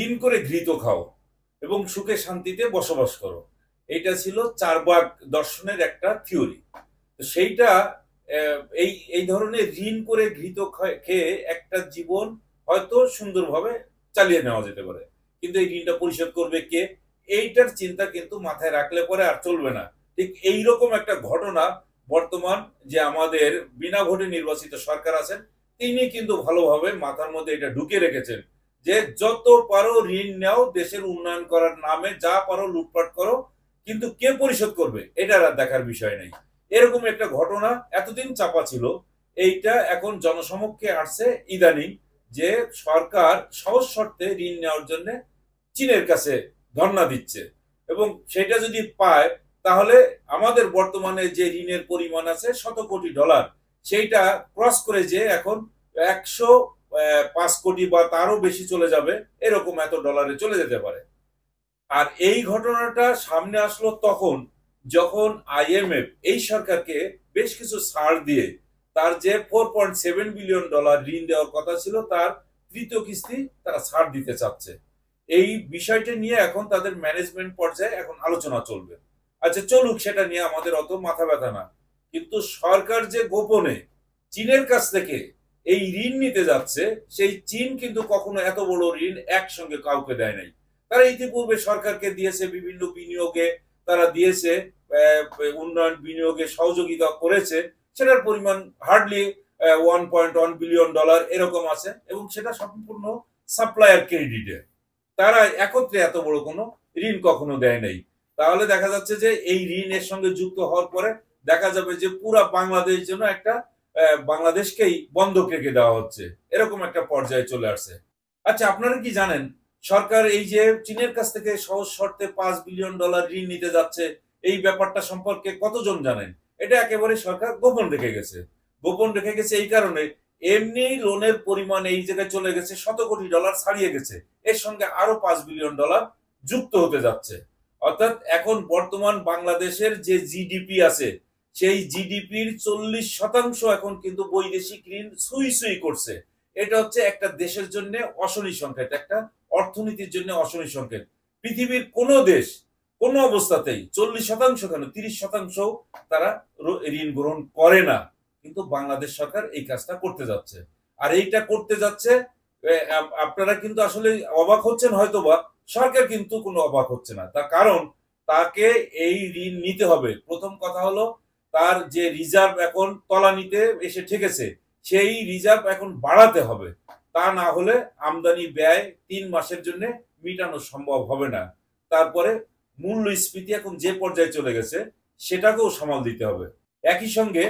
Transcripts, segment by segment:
ঋণ করে ঘৃত খাও এবং সুখে শান্তিতে বসবাস করো। এটা ছিল চারবাক দর্শনের একটা থিওরি। তো সেইটা এই এই ধরনের ঋণ করে ঘৃত খেয়ে একটা জীবন হয়তো সুন্দরভাবে চালিয়ে নেওয়া যেতে পারে, কিন্তু এই ঋণটা পরিশোধ করবে কে? এইটার চিন্তা কিন্তু মাথায় রাখলে পরে আর চলবে না। ঠিক এইরকম একটা ঘটনা বর্তমান যে আমাদের বিনা ভোটে নির্বাচিত সরকার আছেন, তিনি কিন্তু ভালোভাবে মাথার মধ্যে এটা ঢুকে রেখেছেন যে যত পারো ঋণ নাও, দেশের উন্নয়ন করার নামে যা পারো লুটপাট করো, কিন্তু কে পরিশোধ করবে এটা আর দেখার বিষয় নেই। এরকম একটা ঘটনা এতদিন চাপা ছিল, এইটা এখন জনসমক্ষে আসছে ইদানিং, যে সরকার সহজ শর্তে ঋণ নেওয়ার জন্য চীনের কাছে ধর্ণা দিচ্ছে, এবং সেটা যদি পায় তাহলে আমাদের বর্তমানে যে ঋণের পরিমাণ আছে $100 কোটি, সেইটা ক্রস করে যে এখন 105 কোটি বা তারও বেশি চলে যাবে, এরকম এত ডলারে চলে যেতে পারে। আর এই ঘটনাটা সামনে আসলো তখন যখন আইএমএফ এই সরকারকে বেশ কিছু ছাড় দিয়ে তার যে $4.7 বিলিয়ন ঋণ দেওয়ার কথা ছিল তার তৃতীয় কিস্তি তারা ছাড় দিতে চাচ্ছে। এই বিষয়টা নিয়ে এখন তাদের ম্যানেজমেন্ট পর্যায়ে এখন আলোচনা চলবে। আচ্ছা চলুক, সেটা নিয়ে আমাদের অত মাথা ব্যথা না, কিন্তু সরকার যে গোপনে চীনের কাছ থেকে এই ঋণ নিতে যাচ্ছে, সেই চীন কিন্তু কখনো এত বড় ঋণ একসঙ্গে কাউকে দেয় নাই। তারা ইতিপূর্বে সরকারকে দিয়েছে বিভিন্ন বিনিয়োগে, তারা দিয়েছে উন্নয়ন বিনিয়োগে সহযোগিতা করেছে, সেটার পরিমাণ হার্ডলি $1.1 বিলিয়ন এরকম আছে, এবং সেটা সম্পূর্ণ সাপ্লায়ার ক্রেডিটে। তারা একত্রে এত বড় কোনো ঋণ কখনো দেয় নাই। তাহলে দেখা যাচ্ছে যে এই ঋণের সঙ্গে যুক্ত হওয়ার পরে দেখা যাবে যে পুরা বাংলাদেশ জন্য একটা বাংলাদেশকেই বন্ধক রেখে দেওয়া হচ্ছে, এরকম একটা পর্যায়ে চলে আসছে। আচ্ছা আপনারা কি জানেন সরকার এই যে চীনের কাছ থেকে সহজ শর্তে $5 বিলিয়ন ঋণ নিতে যাচ্ছে, এই ব্যাপারটা সম্পর্কে কতজন জানেন? এটা একেবারে সরকার গোপন রেখে গেছে। গোপন রেখে গেছে এই কারণে, এমনি লোনের পরিমাণ এই জায়গায় চলে গেছে, $100 কোটি ছাড়িয়ে গেছে, এর সঙ্গে আরো $5 বিলিয়ন যুক্ত হতে যাচ্ছে। অর্থাৎ এখন বর্তমান বাংলাদেশের যে জিডিপি আছে, সেই জিডিপির 40% এখন কিন্তু বৈদেশিক ঋণ সুই সুই করছে। এটা হচ্ছে একটা দেশের জন্য অশনি সংকেত, একটা অর্থনীতির জন্য অশনি সংকেত। পৃথিবীর কোনো দেশ কোনো অবস্থাতেই 40% কেন 30% তারা ঋণ গ্রহণ করে না, কিন্তু বাংলাদেশ সরকার এই কাজটা করতে যাচ্ছে। আর এইটা করতে যাচ্ছে, আপনারা কিন্তু আসলে অবাক হচ্ছেন হয়তোবা, সরকার কিন্তু কোনো অবাক হচ্ছে না। তার কারণ তাকে এই ঋণ নিতে হবে। প্রথম কথা হলো তার যে রিজার্ভ এখন তলানিতে এসে ঠেকেছে, সেই রিজার্ভ এখন বাড়াতে হবে। তা না হলে আমদানি ব্যয় 3 মাসের জন্য মিটানো সম্ভব হবে না। তারপরে মূল্যস্ফীতি এখন যে পর্যায়ে চলে গেছে, সেটাকেও সামাল দিতে হবে। একই সঙ্গে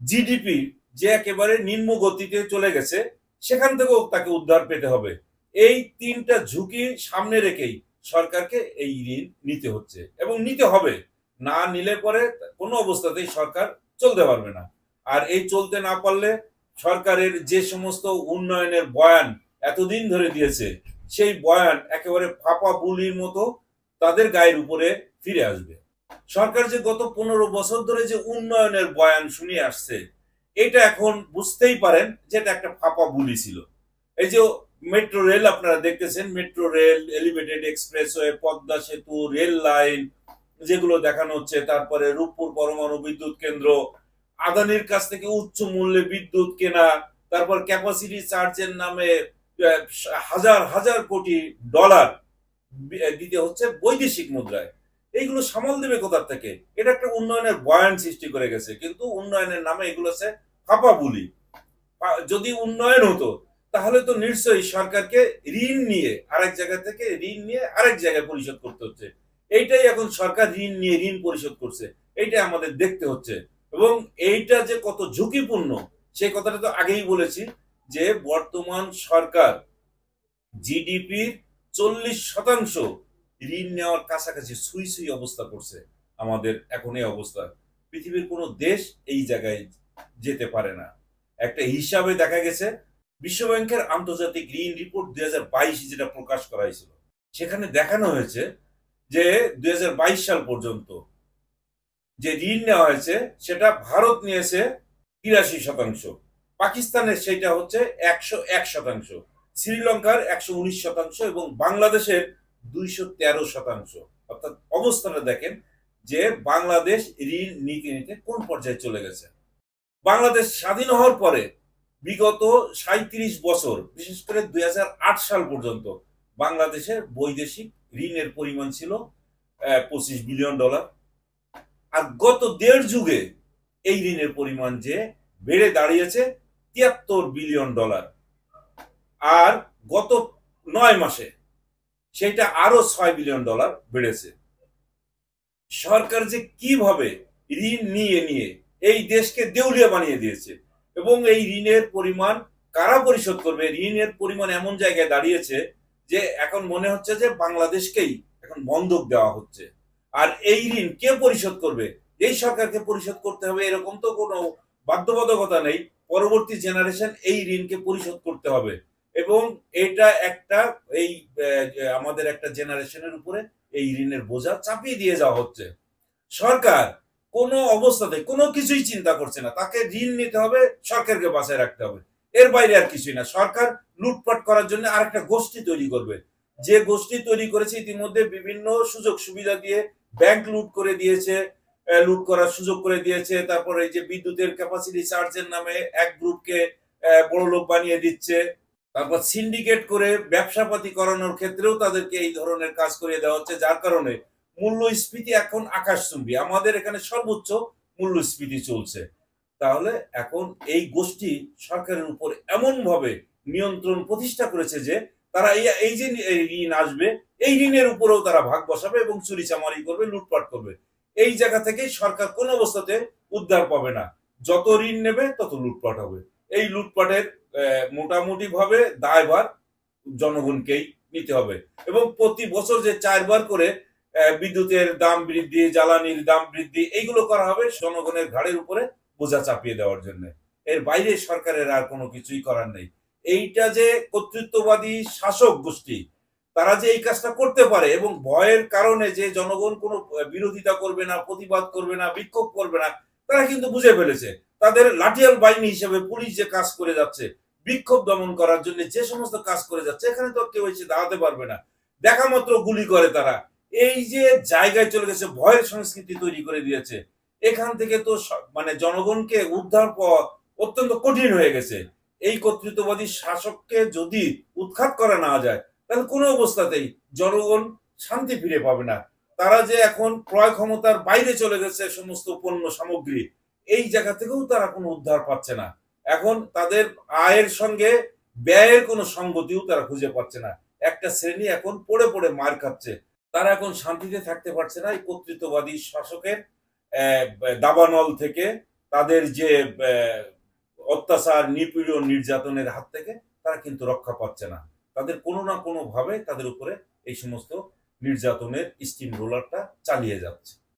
জিডিপি যে একেবারে নিম্ন গতিতে চলে গেছে, সেখান থেকেও তাকে উদ্ধার পেতে হবে। এই তিনটা ঝুঁকি সামনে রেখেই সরকারকে এই ঋণ নিতে হচ্ছে এবং নিতে হবে। না নিলে পরে কোনো অবস্থাতেই সরকার চলতে পারবে না। আর এই চলতে না পারলে সরকারের যে সমস্ত উন্নয়নের বয়ান এতদিন ধরে দিয়েছে, সেই বয়ান একেবারে ফাঁপা বুলির মতো তাদের গায়ের উপরে ফিরে আসবে। সরকার যে গত 15 বছর ধরে যে উন্নয়নের বয়ান শুনিয়ে আসছে, এটা এখন বুঝতেই পারেন যে এটা একটা ফাঁপা বুলি ছিল। এই যে মেট্রো রেল আপনারা দেখতেছেন, metro rail, elevated expressway, Padma সেতু, রেল লাইন যেগুলো দেখানো হচ্ছে, তারপরে রূপপুর পরমাণু বিদ্যুৎ কেন্দ্র, আদানির কাছ থেকে উচ্চ মূল্যে বিদ্যুৎ কেনা, তারপর ক্যাপাসিটি চার্জের নামে হাজার হাজার কোটি ডলার দিতে হচ্ছে বৈদেশিক মুদ্রায়। এইগুলো সামাল দেবে কোথা থেকে? এটা একটা উন্নয়নের বয়ান সৃষ্টি করে গেছে, কিন্তু উন্নয়নের নামে এগুলো হচ্ছে ফাঁপা বুলি। যদি উন্নয়ন হতো তাহলে তো নিশ্চয়ই সরকারকে ঋণ নিয়ে আরেক জায়গা থেকে ঋণ নিয়ে আরেক জায়গায় পরিশোধ করতে হচ্ছে। এইটাই এখন সরকার ঋণ নিয়ে ঋণ পরিশোধ করছে, এইটাই আমাদের দেখতে হচ্ছে। এবং এইটা যে কত ঝুঁকিপূর্ণ সেই কথাটা তো আগেই বলেছি, যে বর্তমান সরকার জিডিপির 40% ঋণ নেওয়ার কাছাকাছি সুই সুই অবস্থা করছে। আমাদের এখন এই অবস্থা, পৃথিবীর কোনো দেশ এই জায়গায় যেতে পারে না। একটা হিসাবে দেখা গেছে, বিশ্বব্যাংকের আন্তর্জাতিক ঋণ রিপোর্ট 2022 যেটা প্রকাশ করা হয়েছিল, সেখানে দেখানো হয়েছে যে 2022 সাল পর্যন্ত যে ঋণ নেওয়া হয়েছে সেটা ভারত নিয়েছে 83%, পাকিস্তানের সেটা হচ্ছে 101%, শ্রীলঙ্কার 119% এবং বাংলাদেশের 213%। অর্থাৎ অবস্থাটা দেখেন যে বাংলাদেশ ঋণ নিতে নিতে কোন পর্যায়ে চলে গেছে। বাংলাদেশ স্বাধীন হওয়ার পরে বিগত 37 বছর, বিশেষ করে 2008 সাল পর্যন্ত বাংলাদেশের বৈদেশিক ঋণের পরিমাণ ছিল $25 বিলিয়ন। আর গত দেড় যুগে এই ঋণের পরিমাণ যে বেড়ে দাঁড়িয়েছে $73 বিলিয়ন। আর গত 9 মাসে সেটা আরো $6 বিলিয়ন বেড়েছে। সরকার যে কিভাবে ঋণ নিয়ে নিয়ে এই দেশকে দেউলিয়া বানিয়ে দিয়েছে এবং এই ঋণের পরিমাণ কারা পরিশোধ করবে, ঋণের পরিমাণ এমন জায়গায় দাঁড়িয়েছে যে এখন মনে হচ্ছে যে বাংলাদেশকেই এখন বন্ধক দেওয়া হচ্ছে। আর এই ঋণ কে পরিশোধ করবে? এই সরকারকে পরিশোধ করতে হবে এরকম তো কোনো বাধ্যবাধকতা নেই। পরবর্তী জেনারেশন এই ঋণকে পরিশোধ করতে হবে এবং এটা একটা এই আমাদের একটা জেনারেশনের উপরে এই ঋণের বোঝা চাপিয়ে দিয়ে যাওয়া হচ্ছে। সরকার কোনো অবস্থাতে কোনো কিছুই চিন্তা করছে না, তাকে ঋণ নিতে হবে, সরকারকে বাঁচায় রাখতে হবে, এর বাইরে আর কিছুই না। সরকার লুটপাট করার জন্য আরেকটা গোষ্ঠী তৈরি করবে, যে গোষ্ঠী তৈরি করেছে ইতিমধ্যে বিভিন্ন সুযোগ সুবিধা দিয়ে ব্যাংক লুট করে দিয়েছে, লুট করার সুযোগ করে দিয়েছে। তারপরে এই যে বিদ্যুতের ক্যাপাসিটি চার্জের নামে এক গ্রুপকে বড় লোক বানিয়ে দিচ্ছে। তারপর সিন্ডিকেট করে ব্যবসাপাতি করানোর ক্ষেত্রেও তাদেরকে এই ধরনের কাজ করিয়ে দেওয়া হচ্ছে, যার কারণে মূল্যস্ফীতি এখন আকাশচুম্বী। আমাদের এখানে সর্বোচ্চ মূল্যস্ফীতি চলছে। তাহলে এখন এই গোষ্ঠী সরকারের উপর এমন ভাবে নিয়ন্ত্রণ প্রতিষ্ঠা করেছে যে তারা এই যে ঋণ আসবে এই ঋণের উপরেও তারা ভাগ বসাবে এবং চুরি চামারি করবে, লুটপাট করবে। এই জায়গা থেকে সরকার কোন অবস্থাতে উদ্ধার পাবে না। যত ঋণ নেবে তত লুটপাট হবে। এই লুটপাটের মোটামুটি ভাবে দায়ভার জনগণকেই নিতে হবে এবং প্রতি বছর যে 4 বার করে বিদ্যুতের দাম বৃদ্ধি, জ্বালানির দাম বৃদ্ধি, এইগুলো করা হবে জনগণের ঘাড়ের উপরে বোঝা চাপিয়ে দেওয়ার জন্য। এর বাইরে সরকারের আর কোনো কিছুই করার নেই। এইটা যে কর্তৃত্ববাদী শাসক গোষ্ঠী তারা যে এই কাজটা করতে পারে এবং ভয়ের কারণে যে জনগণ কোনো বিরোধিতা করবে না, প্রতিবাদ করবে না, বিক্ষোভ করবে না, তারা কিন্তু বুঝে ফেলেছে। তাদের লাঠিয়াল বাহিনী হিসেবে পুলিশ যে কাজ করে যাচ্ছে বিক্ষোভ দমন করার জন্য, যে সমস্ত কাজ করে যাচ্ছে, এখানে তো কেউ এসে দাঁড়াতে পারবে না, দেখা মাত্র গুলি করে তারা। এই যে জায়গায় চলে গেছে, ভয়ের সংস্কৃতি তৈরি করে দিয়েছে, এখান থেকে তো মানে জনগণকে উদ্ধার পাওয়া অত্যন্ত কঠিন হয়ে গেছে। এই কর্তৃত্ববাদী শাসককে যদি উৎখাত করা না যায় তাহলে কোনো অবস্থাতেই জনগণ শান্তি ফিরে পাবে না। তারা যে এখন ক্রয় ক্ষমতার বাইরে চলে গেছে সমস্ত পণ্য সামগ্রী, এই জায়গা থেকেও তারা কোনো উদ্ধার পাচ্ছে না। এখন তাদের আয়ের সঙ্গে ব্যয়ের কোনো সঙ্গতিও তারা খুঁজে পাচ্ছে না। একটা শ্রেণী এখন পড়ে পড়ে মার খাচ্ছে, তারা এখন শান্তিতে থাকতে পারছে না। এই কর্তৃত্ববাদী শাসকের দাবানল থেকে, তাদের যে অত্যাচার, নিপীড়ন, নির্যাতনের হাত থেকে তারা কিন্তু রক্ষা পাচ্ছে না। তাদের কোনো না কোনো ভাবে তাদের উপরে এই সমস্ত নির্যাতনের স্টিম রোলারটা চালিয়ে যাচ্ছে।